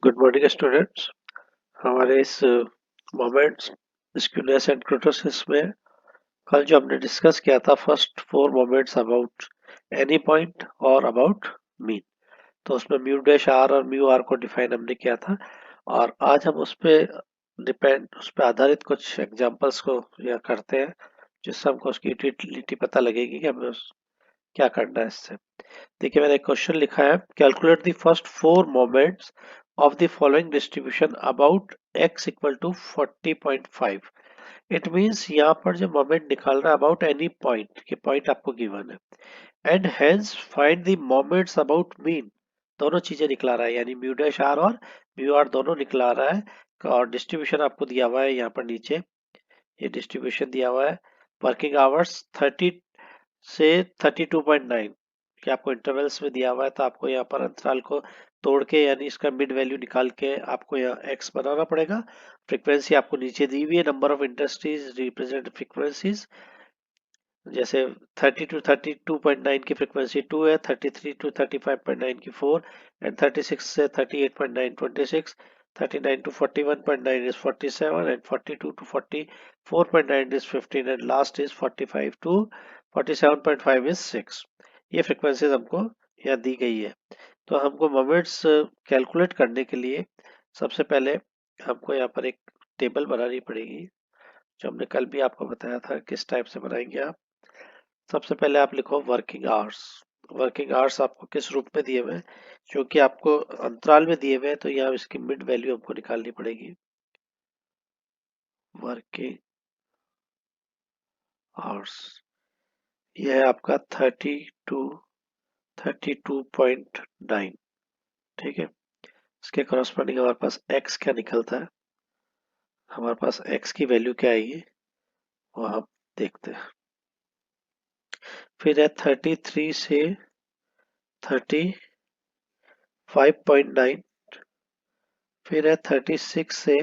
Good morning students. हमारे इस moments skewness and कुर्टोसिस में कल जो हमने डिस्कस किया था first four moments about any point और अबाउट मीन, तो उसमें म्यू डैश आर और म्यू आर को डिफाइन हमने किया था। और आज हम उस पे आधारित कुछ एग्जांपल्स को या करते हैं जिससे हमको उसकी यूटिलिटी पता लगेगी कि हमें क्या करना है इससे। देखिए मैंने एक क्वेश्चन लिखा है, calculate the first four moments of the following distribution about x equal to 40.5। It means यहाँ पर जो मोमेंट निकाल रहा है अबाउट एनी पॉइंट, ये पॉइंट आपको गिवन है, and hence find the moments about mean. दोनों चीजें निकला रहा है, यानी म्यू डैश आर और म्यू आर दोनों निकला रहा है। और डिस्ट्रीब्यूशन आपको दिया हुआ है यहाँ पर नीचे, ये डिस्ट्रीब्यूशन दिया हुआ है। वर्किंग आवर्स 30 से 32.9 कि आपको इंटरवल्स में दिया हुआ है, तो आपको यहाँ पर अंतराल को तोड़ के यानी इसका मिड वैल्यू निकाल के आपको यहाँ एक्स बनाना पड़ेगा। फ्रीक्वेंसी आपको नीचे दी हुई है, number of industries represent frequencies, जैसे 30 टू 32.9 की फ्रीक्वेंसी 2 है, 33 टू 35.9 की 4, एंड 36 से 38.9 26, 39 to 41.9 is 47, and 42 to 44.9 is 15, and last is 45 to 47.5 is 6। ये फ्रीक्वेंसीज हमको यहाँ दी गई है। तो हमको मोमेंट्स कैलकुलेट करने के लिए सबसे पहले हमको यहाँ पर एक टेबल बनानी पड़ेगी, जो हमने कल भी आपको बताया था किस टाइप से बनाएंगे आप। सबसे पहले आप लिखो वर्किंग आवर्स। वर्किंग आवर्स आपको किस रूप में दिए हुए हैं, क्योंकि आपको अंतराल में दिए हुए हैं, तो यहाँ इसकी मिड वैल्यू हमको निकालनी पड़ेगी। वर्किंग आवर्स यह है आपका 32.9। ठीक है, इसके करस्पॉन्डिंग हमारे पास एक्स क्या निकलता है, हमारे पास एक्स की वैल्यू क्या आएगी वो हम देखते हैं। फिर है 33 से 35.9, फिर है 36 से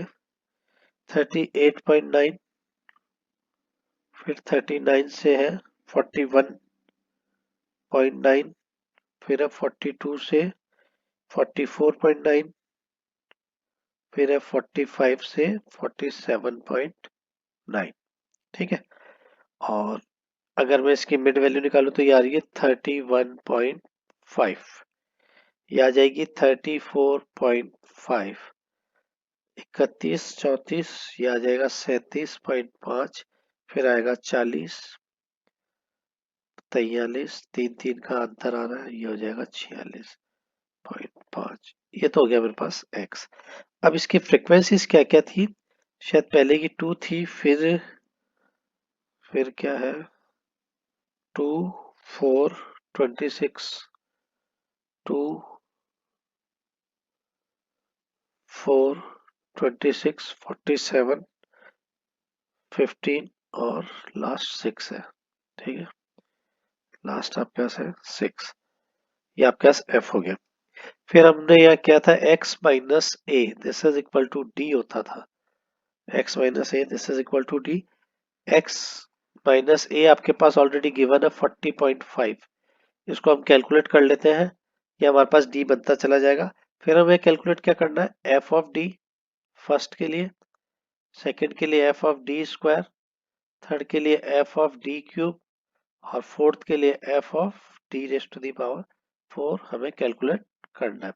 38.9, फिर 39 से है 41.9, फिर है 42 से 44.9, फिर है 45 से 47.9। ठीक है, और अगर मैं इसकी मिड वैल्यू निकालूं तो ये आ रही है 31.5, ये आ जाएगी 34.5, 31, 34, ये आ जाएगा 37.5, फिर आएगा 40, 43, तीन तीन का अंतर आ रहा है, ये हो जाएगा 46.5। ये तो हो गया मेरे पास x। अब इसकी फ्रीक्वेंसीज क्या क्या थी, शायद पहले की 2 थी, फिर क्या है 2, 4, 26, 2, 4, 26, 47, 15 और लास्ट 6 है। ठीक है, लास्ट आपके पास है 6, ये आपके पास f हो गया। फिर हमने यहाँ किया था x minus a this is equal to d होता था, x minus a this is equal to d. x minus a आपके पास ऑलरेडी गिवन है 40.5, इसको हम कैलकुलेट कर लेते हैं, ये हमारे पास d बनता चला जाएगा। फिर हमें कैलकुलेट क्या करना है, f ऑफ d फर्स्ट के लिए, सेकंड के लिए f of d square, third के लिए f ऑफ d क्यूब, और फोर्थ के लिए f of d raised to the power 4 हमें कैलकुलेट करना है।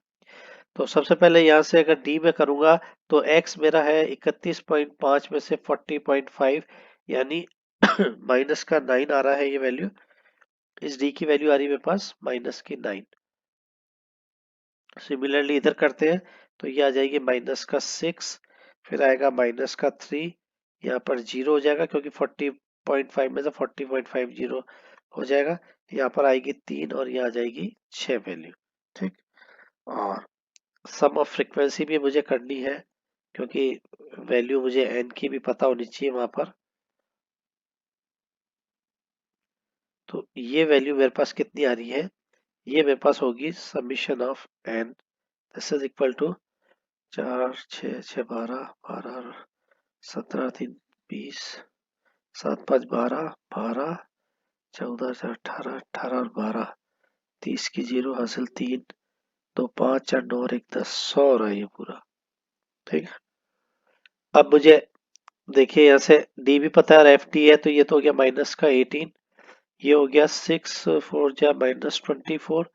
तो सबसे पहले यहाँ से अगर d में करूंगा तो x मेरा है 31.5 में से 40.5, यानी माइनस का 9 आ रहा है ये वैल्यू। इस d की वैल्यू आ रही है मेरे पास माइनस की 9। सिमिलरली इधर करते हैं तो ये आ जाएगी माइनस का 6, फिर आएगा माइनस का 3, यहाँ पर 0 हो जाएगा क्योंकि 40.5 में से 40.5 जीरो हो जाएगा। यहाँ पर आएगी 3 और यहाँ आ जाएगी 6 वैल्यू। ठीक, और सम ऑफ फ्रीक्वेंसी भी मुझे करनी है क्योंकि वैल्यू मुझे n की भी पता होनी चाहिए वहां पर। तो ये वैल्यू मेरे पास कितनी आ रही है, ये मेरे पास होगी summation of n, this is equal to 4, 6, 6, 12, 12, 17, 3, 20, 7, 5, 12, 12, 14, 18, 18 और 12, 30 की 0 हासिल 3, दो 5 4 9 और 1 10 100 हो रहा है ये पूरा। ठीक है, अब मुझे देखिए यहाँ से डी भी पता है और एफ डी है, तो ये तो हो गया माइनस का 18, ये हो गया 6 4 जा माइनस 24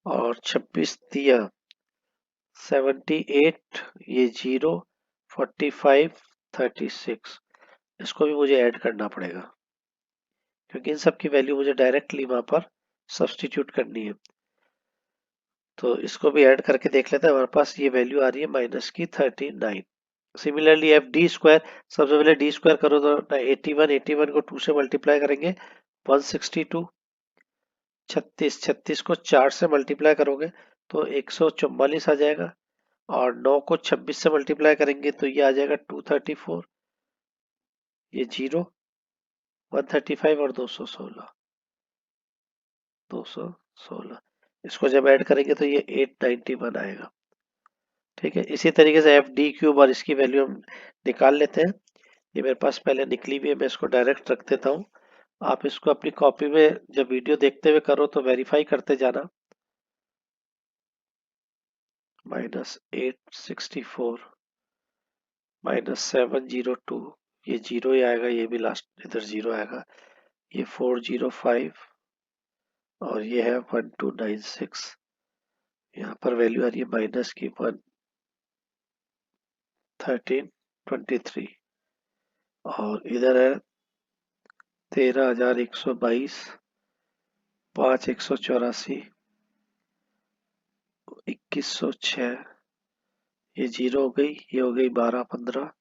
और 26 दिया 78, ये 0 45 36, इसको भी मुझे ऐड करना पड़ेगा क्योंकि इन सब की वैल्यू मुझे डायरेक्टली वहां पर सब्सटीट्यूट करनी है। तो इसको भी ऐड करके देख लेते हैं, हमारे पास ये वैल्यू आ रही है माइनस की 39। सिमिलरली एफ डी स्क्वायर, सबसे पहले डी स्क्वायर करो तो 81 को 2 से मल्टीप्लाई करेंगे 162, 36 को 4 से मल्टीप्लाई करोगे तो 144 आ जाएगा, और 9 को 26 से मल्टीप्लाई करेंगे तो ये आ जाएगा 234, ये 0 135 और 216, इसको जब ऐड करेंगे तो ये 891 आएगा। ठीक है, इसी तरीके से एफ डी क्यूब और इसकी वैल्यू हम निकाल लेते हैं। ये मेरे पास पहले निकली हुई है, मैं इसको डायरेक्ट रख देता हूँ। आप इसको अपनी कॉपी में जब वीडियो देखते हुए करो तो वेरीफाई करते जाना। -864 -702, ये 0 ही आएगा, ये भी लास्ट इधर 0 आएगा, ये 405 और ये है 1296। यहाँ पर वैल्यू आ रही है माइनस की 1323 और इधर है 13,122, 5,184, 2,106, ये 0 हो गई, ये हो गई 1215,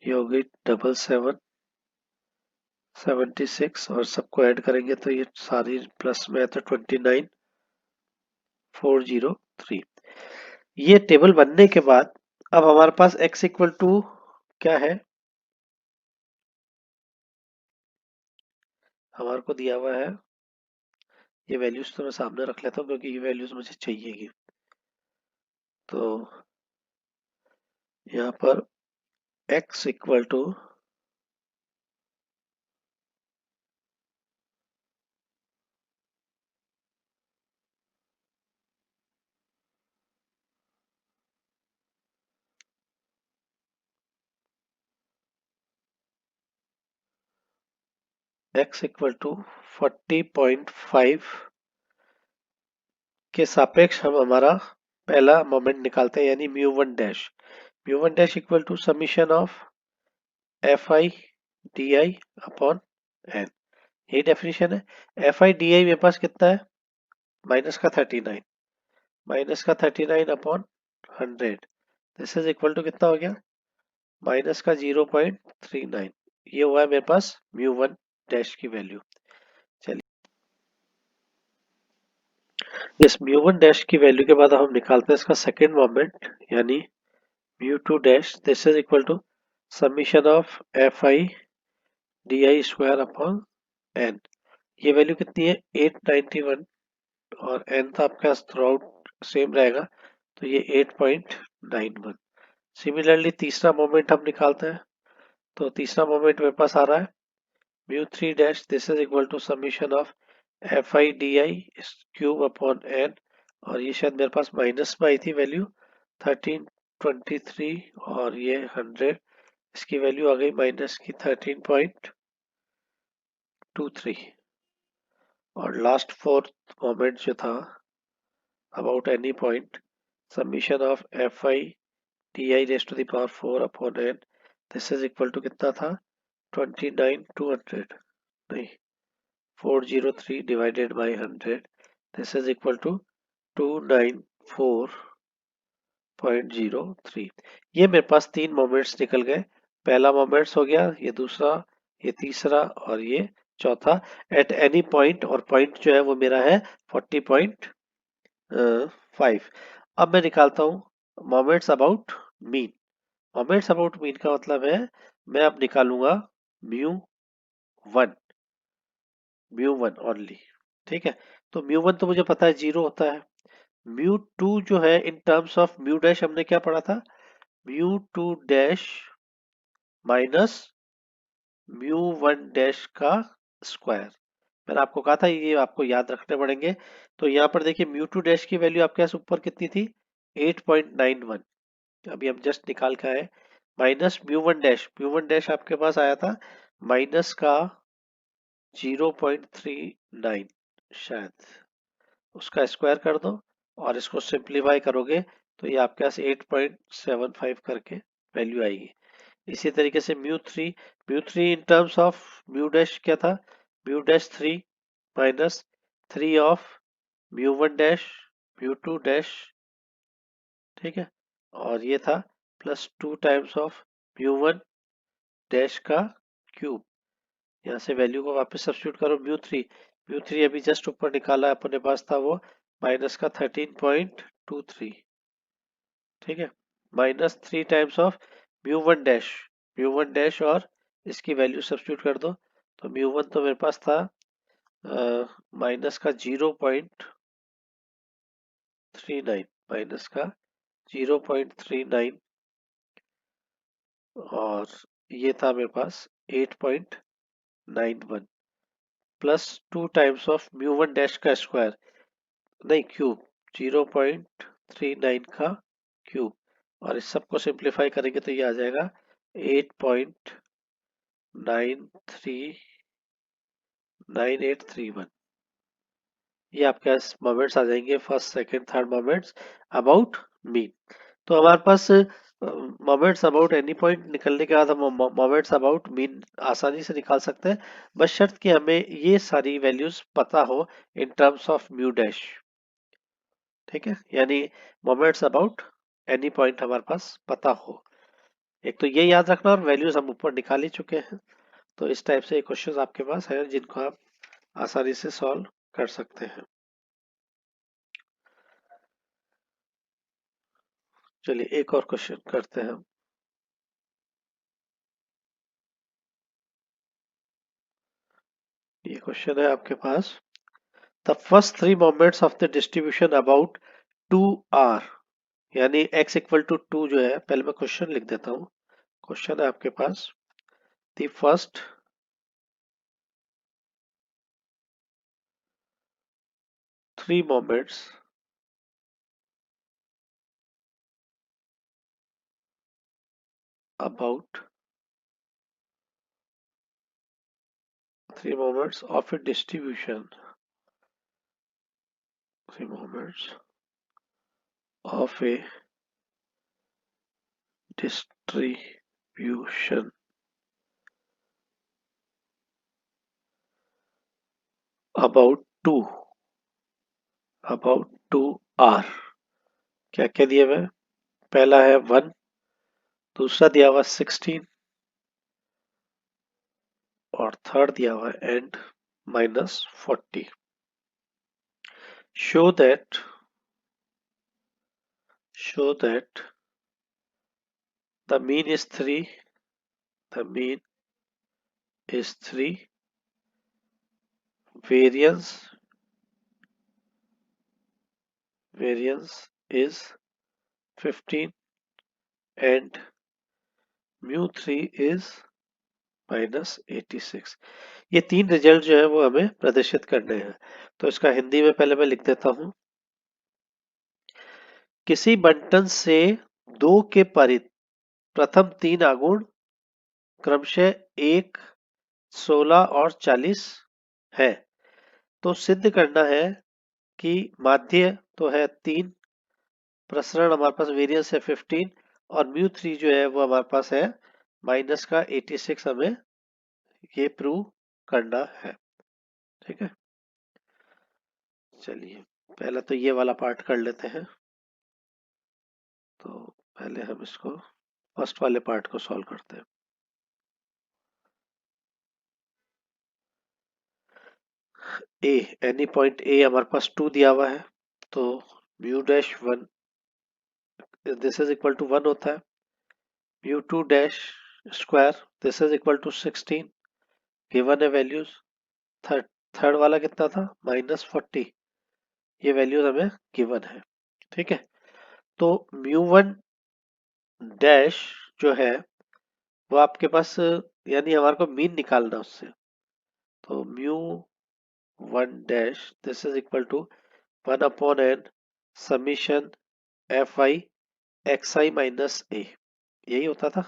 ये हो गई 77 76 और सबको ऐड करेंगे तो ये सारी प्लस में है तो 29403। ये टेबल बनने के बाद अब हमारे पास x इक्वल टू क्या है, हमारे को दिया हुआ है, ये वैल्यूज तो मैं सामने रख लेता हूँ क्योंकि ये वैल्यूज मुझे चाहिएगी। तो यहाँ पर x equal to x equal to 40.5 के सापेक्ष हम हमारा पहला मोमेंट निकालते हैं, यानी mu one dash equal to summation of f i d i upon n, यही डेफिनेशन है। एफ आई डी आई मेरे पास कितना है, माइनस का 39, माइनस का 39 upon 100, this is equal to कितना हो गया, माइनस का 0.39, ये हुआ है मेरे पास म्यू वन डैश की वैल्यू। चलिए इस म्यू वन डैश की वैल्यू के बाद हम निकालते हैं इसका सेकेंड मोमेंट, यानी mu two dash, this is equal to summation of f i d i square upon n, ये वैल्यू कितनी है 891 और एन तो आपका थ्रू आउट सेम रहेगा तो ये 8.91। सिमिलरली तीसरा मोमेंट हम निकालते हैं, तो तीसरा मोमेंट मेरे पास आ रहा है mu three dash, this is equal to summation of f i d i cube upon n, और ये शायद मेरे पास माइनस में आई थी वैल्यू 1323 और ये 100, इसकी वैल्यू आ गई माइनस की 13.23। और लास्ट फोर्थ मोमेंट जो था about any point, summation of f i t i raised to the power 4 upon n, this is equal to कितना था 29,200, नहीं 403 divided by 100, this is equal to 294.03। ये मेरे पास तीन मोमेंट्स निकल गए, पहला मोमेंट्स हो गया, ये दूसरा, ये तीसरा और ये चौथा एट एनी पॉइंट, और पॉइंट जो है वो मेरा है 40.5। अब मैं निकालता हूँ moments about mean. Moments about mean का मतलब है मैं अब निकालूंगा mu one, mu one only. ठीक है, तो म्यू वन तो मुझे पता है 0 होता है, म्यू टू जो है इन टर्म्स ऑफ म्यू डैश हमने क्या पढ़ा था, mu two dash minus mu one dash का स्क्वायर, मैंने आपको कहा था ये आपको याद रखने पड़ेंगे। तो यहाँ पर देखिए म्यू टू डैश की वैल्यू आपके पास ऊपर कितनी थी, 8.91, अभी हम जस्ट निकाल के आए। माइनस म्यू वन डैश आपके पास आया था माइनस का 0.39, शायद उसका स्क्वायर कर दो और इसको सिंप्लीफाई करोगे तो ये आपके पास 8.75 करके वैल्यू आएगी। इसी तरीके से mu three in terms of mu dash क्या था, mu dash 3 minus 3 of mu one dash mu two dash, ठीक है, और ये था plus 2 times of mu one dash का क्यूब। यहाँ से वैल्यू को वापस सब्स्टिट्यूट करो, म्यू थ्री अभी जस्ट ऊपर निकाला अपने पास था वो माइनस का 13.23, ठीक है, minus 3 times of mu one dash और इसकी वैल्यू सब्स्टिट्यूट कर दो। तो म्यू वन तो मेरे पास था माइनस का 0.39, माइनस का 0.39, और ये था मेरे पास 8.91 plus 2 times of mu one dash का स्क्वायर, नहीं क्यूब, 0.39 का क्यूब, और इस सबको सिंप्लीफाई करेंगे तो ये आ जाएगा 8.9831। ये आपके पास मोमेंट्स आ जाएंगे first second third moments about mean. तो हमारे पास मोमेंट्स अबाउट एनी पॉइंट निकलने के बाद हम मोमेंट्स अबाउट मीन आसानी से निकाल सकते हैं, बस शर्त कि हमें ये सारी वैल्यूज पता हो इन टर्म्स ऑफ म्यू डैश, ठीक है, यानी मोमेंट्स अबाउट एनी पॉइंट हमारे पास पता हो। एक तो ये याद रखना, और वैल्यूज हम ऊपर निकाल ही चुके हैं। तो इस टाइप से क्वेश्चन आपके पास है जिनको आप आसानी से सॉल्व कर सकते हैं। चलिए एक और क्वेश्चन करते हैं। ये क्वेश्चन है आपके पास, the first three moments of the distribution about 2 R, यानी x इक्वल टू 2 जो है, पहले मैं क्वेश्चन लिख देता हूँ। क्वेश्चन है आपके पास, the first three moments about three moments of a distribution, three moments of a distribution about 2 r, क्या क्या दिया हुआ है, पहला है 1, दूसरा दिया हुआ 16, और थर्ड दिया हुआ है and -40। show that the mean is 3, the mean is 3, variance is 15, and mu 3 is -86। ये तीन रिजल्ट जो है वो हमें प्रदर्शित करने हैं। तो इसका हिंदी में पहले मैं लिख देता हूं। किसी बंटन से 2 के परित प्रथम 3 आघूर्ण क्रमशः 1, 16 और 40 है, तो सिद्ध करना है कि माध्य तो है 3, प्रसरण हमारे पास वेरियंस है 15, और म्यू 3 जो है वो हमारे पास है माइनस का 86, हमें ये प्रूव करना है, ठीक है। चलिए पहले तो ये वाला पार्ट कर लेते हैं। तो पहले हम इसको फर्स्ट वाले पार्ट को सॉल्व करते हैं। ए, एनी पॉइंट ए हमारे पास 2 दिया हुआ है, तो mu dash 1 this is equal to 1 होता है, mu two dash square this is equal to 16, given है वैल्यूज। थर्ड थर्ड वाला कितना था, -40, ये वैल्यूज हमें गिवन है, ठीक है। तो म्यू वन डैश जो है वो आपके पास, यानी हमारे को मीन निकालना उससे, तो mu one dash this is equal to 1/n summation f i x i minus a, यही होता था।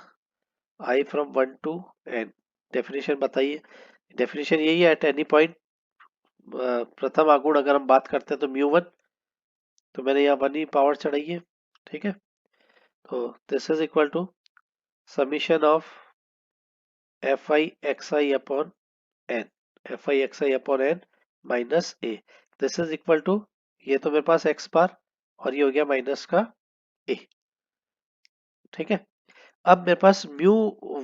I from 1 to n। Definition बताइए। डेफिनेशन यही है, एट एनी पॉइंट प्रथम आगुण अगर हम बात करते हैं तो म्यू 1, तो मैंने यहाँ 1 ही पावर चढ़ाई है। ठीक है, तो this is equal to summation of f i x i upon n, f i x i upon n minus a. This is equal to, ये तो मेरे पास एक्स बार और ये हो गया माइनस का ए। ठीक है, अब मेरे पास म्यू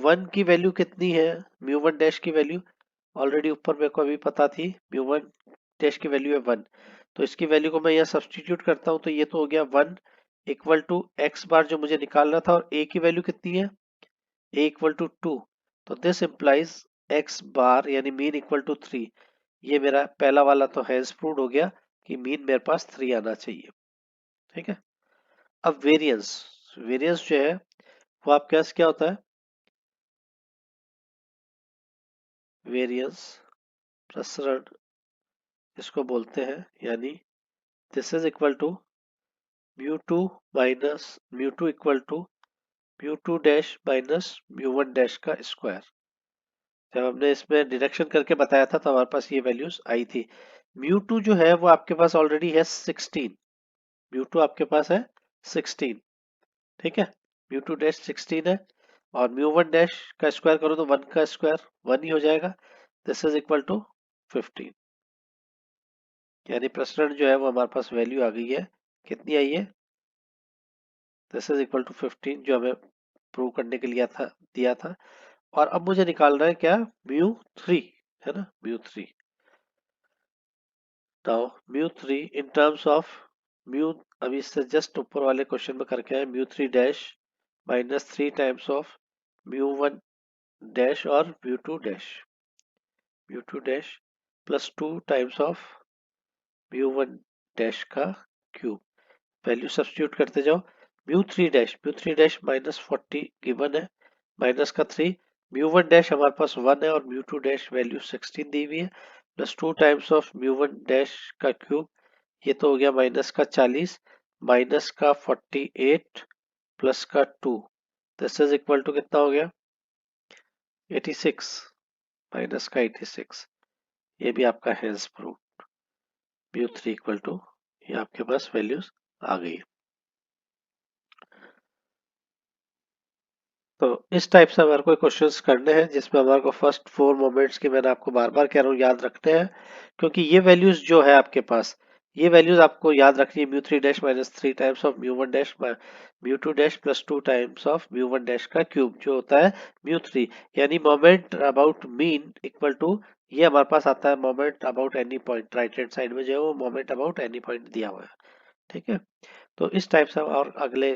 1 की वैल्यू कितनी है, म्यू 1 डैश की वैल्यू ऑलरेडी ऊपर मेरे को अभी पता थी, म्यू 1 डैश की वैल्यू है 1। तो इसकी वैल्यू को मैं यहाँ सब्सटीट्यूट करता हूँ, तो ये तो हो गया 1 इक्वल टू एक्स बार जो मुझे निकालना था, और ए की वैल्यू कितनी है, ए इक्वल टू 2। तो दिस इम्प्लाइज एक्स बार यानी मीन इक्वल टू 3। ये मेरा पहला वाला तो हैज प्रूव्ड हो गया कि मीन मेरे पास 3 आना चाहिए। ठीक है, अब वेरियंस, वेरियंस जो है वो आपके पास क्या होता है, वेरियंस प्रसरण इसको बोलते हैं, यानी this is equal to mu 2 minus mu 2 equal to mu 2 dash minus mu 1 dash का स्क्वायर। जब हमने इसमें डिडक्शन करके बताया था तो हमारे पास ये वैल्यूज आई थी। म्यू 2 जो है वो आपके पास ऑलरेडी है 16, म्यू 2 आपके पास है 16। ठीक है, म्यू 2 डैश 16 है, और म्यू 1 डैश का स्क्वायर करो तो 1 का स्क्वायर 1 ही हो जाएगा। दिस इज इक्वल टू 15, यानी प्रसरण जो है वो हमारे पास वैल्यू आ गई है, कितनी आई है, दिस इज इक्वल टू 15, जो हमें प्रूव करने के लिए था दिया था। और अब मुझे निकालना है क्या, म्यू 3, है ना, mu 3। Now mu 3 in terms of mu, अभी इससे जस्ट ऊपर वाले क्वेश्चन में करके आए, mu 3 dash minus 3 times of mu 1 dash और mu 2 dash plus 2 times of mu 1 dash का क्यूब। वैल्यू सब्स्टिट्यूट करते जाओ। म्यू 3 डैश माइनस 40 गिवन है, माइनस का 3, म्यू 1 डैश हमारे पास 1 है और म्यू 2 डैश वैल्यू 16 दी हुई है, plus 2 times of mu 1 dash का क्यूब, ये तो हो गया माइनस का 40, माइनस का 48 प्लस का 2, दिस इज इक्वल टू कितना हो गया 86, माइनस का 86। ये भी आपका hence proof, mu 3 equal to, ये आपके पास वैल्यूज आ गई। तो इस टाइप से हमारे को क्वेश्चंस करने हैं जिसमें हमारे को फर्स्ट 4 मोमेंट्स की, मैंने आपको बार बार कह रहा हूँ याद रखते हैं, क्योंकि ये वैल्यूज जो है आपके पास, ये वैल्यूज आपको याद रखनी है। Mu 3 dash minus 3 times of mu 1 dash mu 2 dash plus 2 times of mu 1 dash का क्यूब जो होता है म्यू 3, यानी moment about mean equal to, ये हमारे पास आता है moment about any point, right hand side में जो है वो मोमेंट अबाउट एनी पॉइंट दिया हुआ है। ठीक है, तो इस टाइप से हम और अगले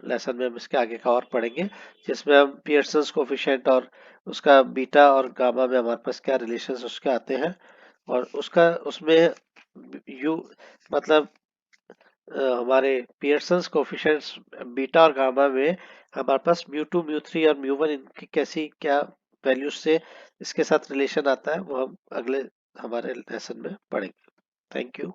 लेसन में हम इसके आगे का और पढ़ेंगे, जिसमें हम पियर्सन्स कोफिशिएंट और उसका बीटा और गामा में हमारे पास क्या रिलेशंस उसके आते हैं, और उसका उसमें यू मतलब हमारे पियर्सन्स कोफिशिएंट्स बीटा और गामा में हमारे पास म्यू 2 म्यू 3 और म्यू 1 इनकी कैसी क्या वैल्यूज से इसके साथ रिलेशन आता है, वो हम अगले हमारे लेसन में पढ़ेंगे। Thank you.